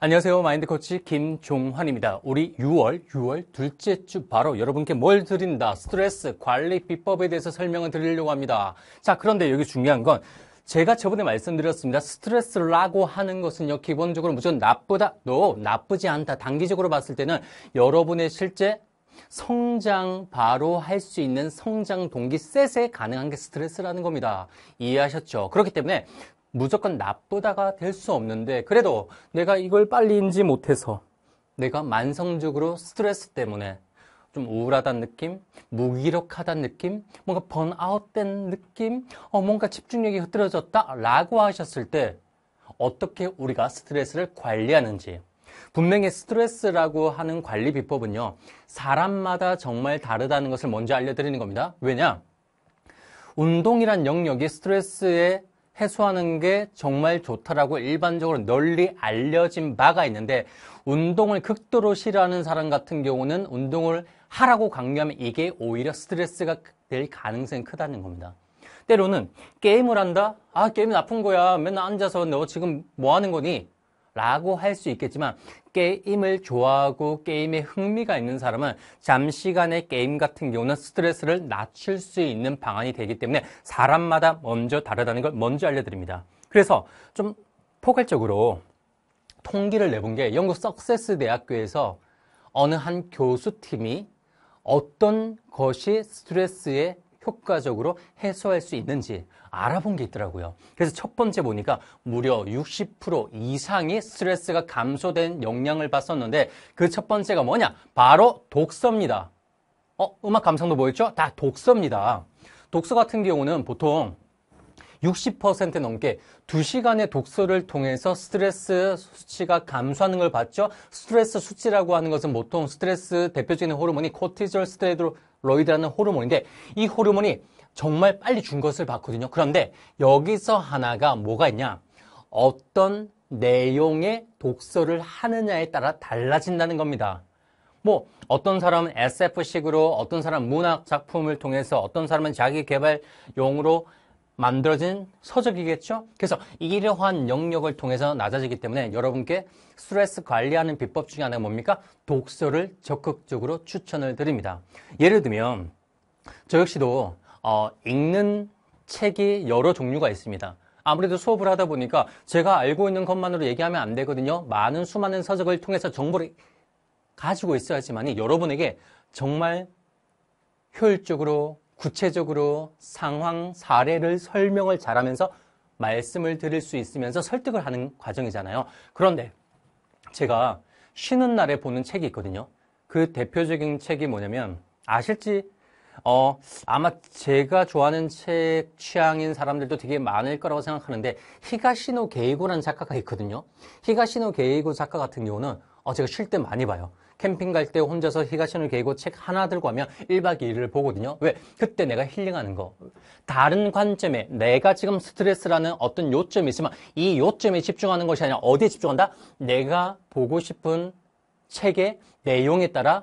안녕하세요. 마인드 코치 김종환입니다. 우리 6월 둘째 주 바로 여러분께 뭘 드린다? 스트레스 관리 비법에 대해서 설명을 드리려고 합니다. 자, 그런데 여기 중요한 건 제가 저번에 말씀드렸습니다. 스트레스라고 하는 것은요, 기본적으로 무조건 나쁘다, 나쁘지 않다. 단기적으로 봤을 때는 여러분의 실제 성장 바로 할 수 있는 성장 동기 셋에 가능한 게 스트레스라는 겁니다. 이해하셨죠? 그렇기 때문에 무조건 나쁘다가 될 수 없는데 그래도 내가 이걸 빨리 인지 못해서 내가 만성적으로 스트레스 때문에 좀 우울하다는 느낌, 무기력하다는 느낌, 뭔가 번아웃된 느낌, 뭔가 집중력이 흐트러졌다 라고 하셨을 때 어떻게 우리가 스트레스를 관리하는지. 분명히 스트레스라고 하는 관리 비법은요, 사람마다 정말 다르다는 것을 먼저 알려드리는 겁니다. 왜냐? 운동이란 영역이 스트레스에 해소하는 게 정말 좋다라고 일반적으로 널리 알려진 바가 있는데, 운동을 극도로 싫어하는 사람 같은 경우는 운동을 하라고 강요하면 이게 오히려 스트레스가 될 가능성이 크다는 겁니다. 때로는 게임을 한다? 게임이 나쁜 거야. 맨날 앉아서 너 지금 뭐 하는 거니? 라고 할 수 있겠지만, 게임을 좋아하고 게임에 흥미가 있는 사람은 잠시간의 게임 같은 경우는 스트레스를 낮출 수 있는 방안이 되기 때문에 사람마다 먼저 다르다는 걸 먼저 알려드립니다. 그래서 좀 포괄적으로 통계를 내본 게 영국 석세스 대학교에서 어느 한 교수팀이 어떤 것이 스트레스에 효과적으로 해소할 수 있는지 알아본 게 있더라고요. 그래서 첫 번째 보니까 무려 60% 이상이 스트레스가 감소된 영향을 봤었는데 그 첫 번째가 뭐냐? 바로 독서입니다. 음악 감상도 뭐였죠? 다 독서입니다. 독서 같은 경우는 보통 60% 넘게 2시간의 독서를 통해서 스트레스 수치가 감소하는 걸 봤죠. 스트레스 수치라고 하는 것은 보통 스트레스 대표적인 호르몬이 코티졸 스테로이드라는 호르몬인데 이 호르몬이 정말 빨리 준 것을 봤거든요. 그런데 여기서 하나가 뭐가 있냐? 어떤 내용의 독서를 하느냐에 따라 달라진다는 겁니다. 어떤 사람은 SF식으로, 어떤 사람은 문학 작품을 통해서, 어떤 사람은 자기 개발용으로 만들어진 서적이겠죠? 그래서 이러한 영역을 통해서 낮아지기 때문에 여러분께 스트레스 관리하는 비법 중에 하나가 뭡니까? 독서를 적극적으로 추천을 드립니다. 예를 들면 저 역시도 읽는 책이 여러 종류가 있습니다. 아무래도 수업을 하다 보니까 제가 알고 있는 것만으로 얘기하면 안 되거든요. 많은 수많은 서적을 통해서 정보를 가지고 있어야지만이 여러분에게 정말 효율적으로 구체적으로 상황, 사례를 설명을 잘하면서 말씀을 드릴 수 있으면서 설득을 하는 과정이잖아요. 그런데 제가 쉬는 날에 보는 책이 있거든요. 그 대표적인 책이 뭐냐면 아실지 아마 제가 좋아하는 책 취향인 사람들도 되게 많을 거라고 생각하는데 히가시노 게이고라는 작가가 있거든요. 히가시노 게이고 작가 같은 경우는 제가 쉴 때 많이 봐요. 캠핑 갈 때 혼자서 히가시노 게이고 책 하나 들고 가면 1박 2일을 보거든요. 왜? 그때 내가 힐링하는 거. 다른 관점에 내가 지금 스트레스라는 어떤 요점이 있으면 이 요점에 집중하는 것이 아니라 어디에 집중한다? 내가 보고 싶은 책의 내용에 따라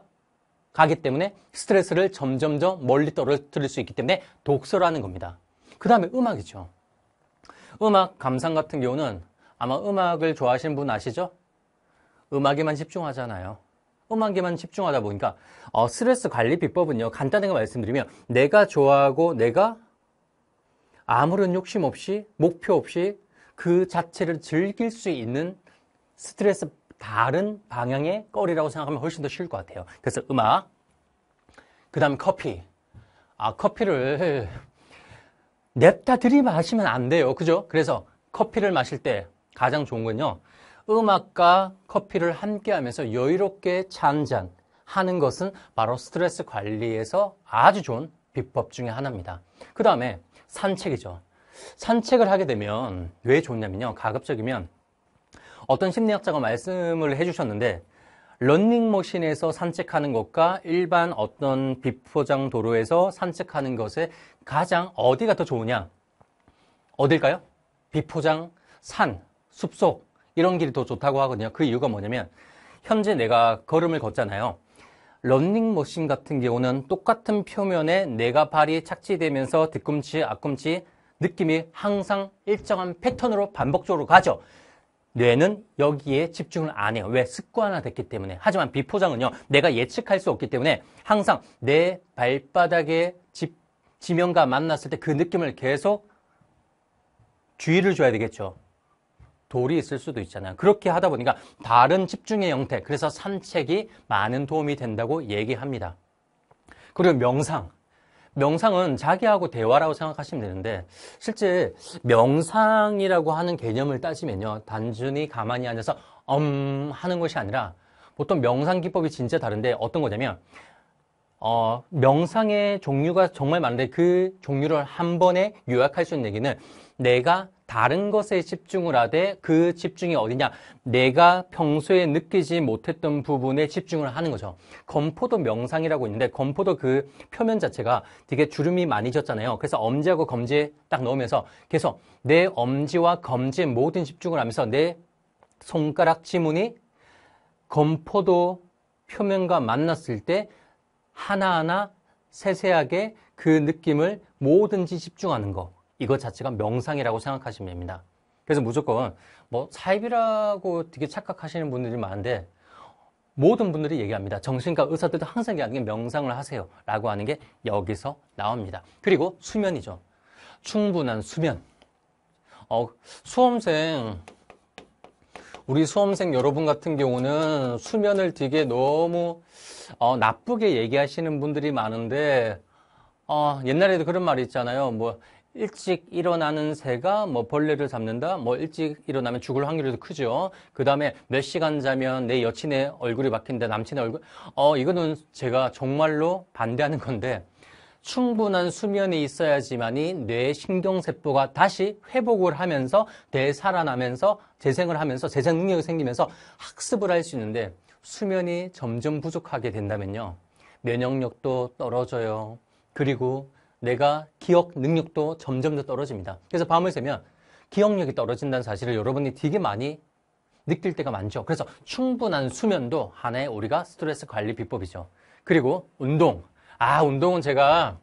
가기 때문에 스트레스를 점점점 멀리 떨어뜨릴 수 있기 때문에 독서라는 겁니다. 그 다음에 음악이죠. 음악 감상 같은 경우는 아마 음악을 좋아하시는 분 아시죠? 음악에만 집중하잖아요. 음악에만 집중하다 보니까 스트레스 관리 비법은요, 간단하게 말씀드리면 내가 좋아하고 내가 아무런 욕심 없이 목표 없이 그 자체를 즐길 수 있는 스트레스 다른 방향의 거리라고 생각하면 훨씬 더 쉬울 것 같아요. 그래서 음악, 그 다음 커피. 커피를 냅다 들이마시면 안 돼요. 그죠? 그래서 커피를 마실 때 가장 좋은 건요, 음악과 커피를 함께 하면서 여유롭게 차 한 잔 하는 것은 바로 스트레스 관리에서 아주 좋은 비법 중에 하나입니다. 그 다음에 산책이죠. 산책을 하게 되면 왜 좋냐면요, 가급적이면 어떤 심리학자가 말씀을 해주셨는데 러닝머신에서 산책하는 것과 일반 어떤 비포장 도로에서 산책하는 것에 가장 어디가 더 좋으냐? 어딜까요? 비포장, 산, 숲속 이런 길이 더 좋다고 하거든요. 그 이유가 뭐냐면 현재 내가 걸음을 걷잖아요. 러닝머신 같은 경우는 똑같은 표면에 내가 발이 착지되면서 뒤꿈치, 앞꿈치 느낌이 항상 일정한 패턴으로 반복적으로 가죠. 뇌는 여기에 집중을 안 해요. 왜? 습관화됐기 때문에. 하지만 비포장은요, 내가 예측할 수 없기 때문에 항상 내 발바닥에 지면과 만났을 때 그 느낌을 계속 주의를 줘야 되겠죠. 돌이 있을 수도 있잖아요. 그렇게 하다 보니까 다른 집중의 형태, 그래서 산책이 많은 도움이 된다고 얘기합니다. 그리고 명상은 자기하고 대화라고 생각하시면 되는데 실제 명상이라고 하는 개념을 따지면요, 단순히 가만히 앉아서 하는 것이 아니라 보통 명상 기법이 진짜 다른데 어떤 거냐면 명상의 종류가 정말 많은데 그 종류를 한 번에 요약할 수 있는 얘기는 내가 다른 것에 집중을 하되 그 집중이 어디냐? 내가 평소에 느끼지 못했던 부분에 집중을 하는 거죠. 건포도 명상이라고 있는데 건포도 그 표면 자체가 되게 주름이 많이 졌잖아요. 그래서 엄지하고 검지에 딱 넣으면서 계속 내 엄지와 검지에 모든 집중을 하면서 내 손가락 지문이 건포도 표면과 만났을 때 하나하나 세세하게 그 느낌을 뭐든지 집중하는 거. 이것 자체가 명상이라고 생각하시면 됩니다. 그래서 무조건 사입이라고 되게 착각하시는 분들이 많은데 모든 분들이 얘기합니다. 정신과 의사들도 항상 얘기하는 게 명상을 하세요 라고 하는 게 여기서 나옵니다. 그리고 수면이죠. 충분한 수면. 우리 수험생 여러분 같은 경우는 수면을 되게 너무 나쁘게 얘기하시는 분들이 많은데 옛날에도 그런 말이 있잖아요. 일찍 일어나는 새가 벌레를 잡는다. 일찍 일어나면 죽을 확률이 더 크죠. 그 다음에 몇 시간 자면 내 여친의 얼굴이 바뀐다. 남친의 얼굴. 이거는 제가 정말로 반대하는 건데 충분한 수면이 있어야지만이 뇌 신경세포가 다시 회복을 하면서 되살아나면서 재생을 하면서 재생 능력이 생기면서 학습을 할 수 있는데 수면이 점점 부족하게 된다면요. 면역력도 떨어져요. 그리고 내가 기억 능력도 점점 더 떨어집니다. 그래서 밤을 새면 기억력이 떨어진다는 사실을 여러분이 되게 많이 느낄 때가 많죠. 그래서 충분한 수면도 하나의 우리가 스트레스 관리 비법이죠. 그리고 운동. 운동은 제가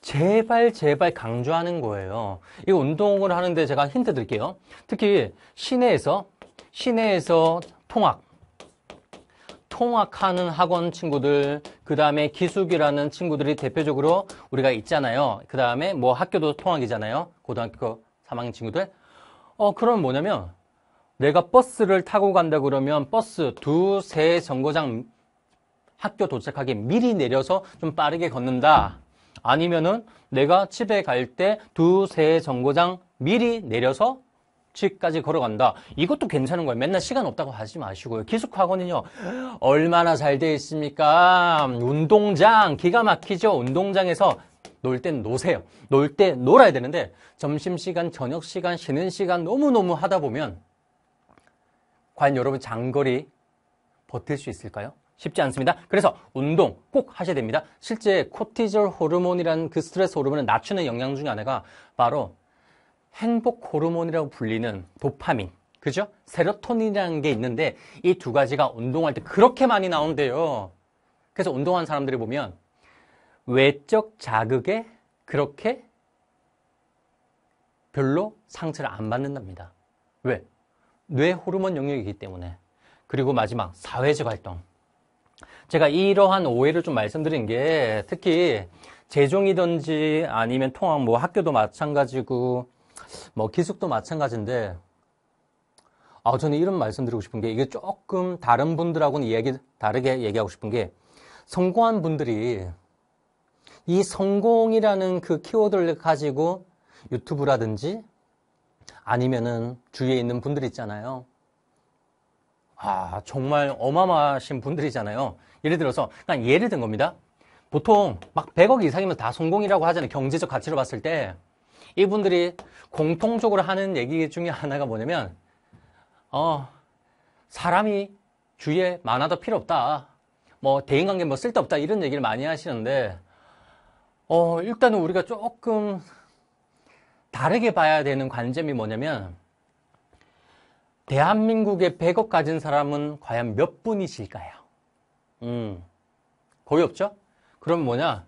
제발 강조하는 거예요. 이 운동을 하는데 제가 힌트 드릴게요. 특히 시내에서 통학하는 학원 친구들, 그 다음에 기숙이라는 친구들이 대표적으로 우리가 있잖아요. 그 다음에 학교도 통학이잖아요. 고등학교 3학년 친구들. 그럼 뭐냐면 내가 버스를 타고 간다 그러면 버스 두세 정거장 학교 도착하기 미리 내려서 좀 빠르게 걷는다. 아니면은 내가 집에 갈 때 두세 정거장 미리 내려서 집까지 걸어간다. 이것도 괜찮은 거예요. 맨날 시간 없다고 하지 마시고요. 기숙학원은요, 얼마나 잘 돼 있습니까? 운동장, 기가 막히죠? 운동장에서 놀 땐 노세요. 놀 때 놀아야 되는데, 점심시간, 저녁시간, 쉬는 시간 너무너무 하다 보면, 과연 여러분 장거리 버틸 수 있을까요? 쉽지 않습니다. 그래서 운동 꼭 하셔야 됩니다. 실제 코티졸 호르몬이라는 그 스트레스 호르몬을 낮추는 영양 중에 하나가 바로 행복 호르몬이라고 불리는 도파민, 그죠? 세로토닌이라는 게 있는데 이 두 가지가 운동할 때 그렇게 많이 나온대요. 그래서 운동하는 사람들이 보면 외적 자극에 그렇게 별로 상처를 안 받는답니다. 왜? 뇌 호르몬 영역이기 때문에. 그리고 마지막 사회적 활동. 제가 이러한 오해를 좀 말씀드린 게 특히 재종이든지 아니면 통학 학교도 마찬가지고 기숙도 마찬가지인데 저는 이런 말씀 드리고 싶은 게 이게 조금 다른 분들하고는 다르게 얘기하고 싶은 게 성공한 분들이 이 성공이라는 그 키워드를 가지고 유튜브라든지 아니면은 주위에 있는 분들 있잖아요. 정말 어마어마하신 분들이잖아요. 예를 들어서 그냥 예를 든 겁니다. 보통 100억 이상이면 다 성공이라고 하잖아요. 경제적 가치로 봤을 때. 이분들이 공통적으로 하는 얘기 중에 하나가 뭐냐면 사람이 주위에 많아도 필요 없다. 대인관계 쓸데없다. 이런 얘기를 많이 하시는데 일단은 우리가 조금 다르게 봐야 되는 관점이 뭐냐면 대한민국에 100억 가진 사람은 과연 몇 분이실까요? 거의 없죠? 그럼 뭐냐?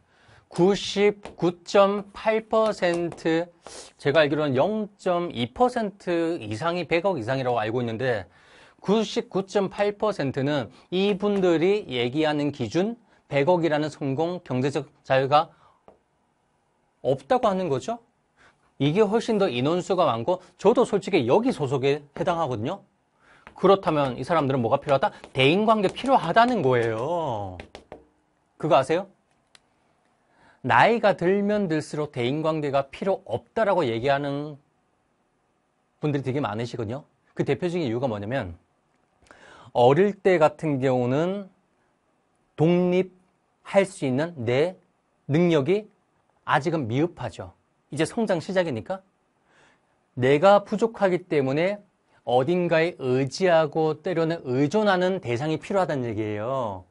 99.8%, 제가 알기로는 0.2% 이상이 100억 이상이라고 알고 있는데 99.8%는 이분들이 얘기하는 기준 100억이라는 성공 경제적 자유가 없다고 하는 거죠. 이게 훨씬 더 인원수가 많고 저도 솔직히 여기 소속에 해당하거든요. 그렇다면 이 사람들은 뭐가 필요하다? 대인관계 필요하다는 거예요. 그거 아세요? 나이가 들면 들수록 대인관계가 필요 없다라고 얘기하는 분들이 되게 많으시거든요. 그 대표적인 이유가 뭐냐면 어릴 때 같은 경우는 독립할 수 있는 내 능력이 아직은 미흡하죠. 이제 성장 시작이니까 내가 부족하기 때문에 어딘가에 의지하고 때로는 의존하는 대상이 필요하다는 얘기예요.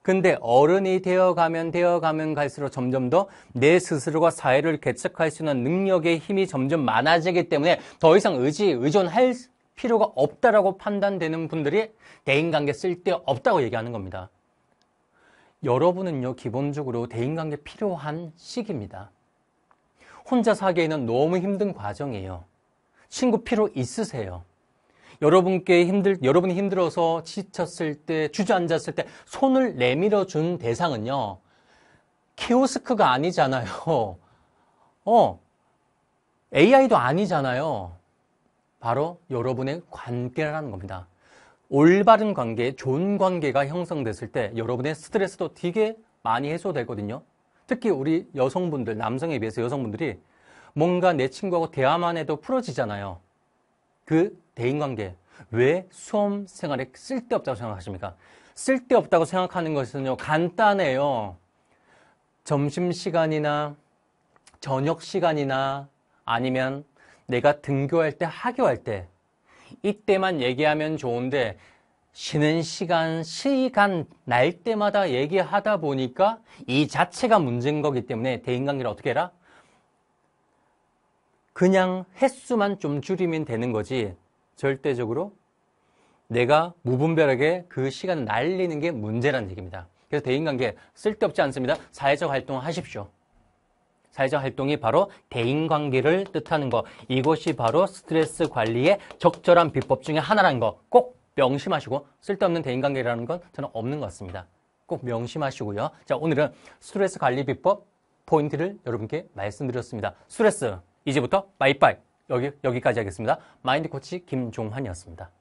근데 어른이 되어가면 갈수록 점점 더 내 스스로가 사회를 개척할 수 있는 능력의 힘이 점점 많아지기 때문에 더 이상 의존할 필요가 없다라고 판단되는 분들이 대인관계 쓸데없다고 얘기하는 겁니다. 여러분은요, 기본적으로 대인관계 필요한 시기입니다. 혼자 사기에는 너무 힘든 과정이에요. 친구 필요 있으세요. 여러분이 힘들어서 지쳤을 때, 주저앉았을 때 손을 내밀어 준 대상은요, 키오스크가 아니잖아요. AI도 아니잖아요. 바로 여러분의 관계라는 겁니다. 올바른 관계, 좋은 관계가 형성됐을 때 여러분의 스트레스도 되게 많이 해소되거든요. 특히 우리 여성분들, 남성에 비해서 여성분들이 뭔가 내 친구하고 대화만 해도 풀어지잖아요. 그 대인관계. 왜 수험 생활에 쓸데없다고 생각하십니까? 쓸데없다고 생각하는 것은요, 간단해요. 점심시간이나 저녁시간이나 아니면 내가 등교할 때, 하교할 때 이때만 얘기하면 좋은데 쉬는 시간 날 때마다 얘기하다 보니까 이 자체가 문제인 거기 때문에 대인관계를 어떻게 해라? 그냥 횟수만 좀 줄이면 되는 거지 절대적으로 내가 무분별하게 그 시간을 날리는 게 문제라는 얘기입니다. 그래서 대인관계 쓸데없지 않습니다. 사회적 활동을 하십시오. 사회적 활동이 바로 대인관계를 뜻하는 것. 이것이 바로 스트레스 관리의 적절한 비법 중에 하나라는 거 꼭 명심하시고 쓸데없는 대인관계라는 건 저는 없는 것 같습니다. 꼭 명심하시고요. 자, 오늘은 스트레스 관리 비법 포인트를 여러분께 말씀드렸습니다. 스트레스 이제부터 빠이빠이 여기까지 하겠습니다. 마인드 코치 김종환이었습니다.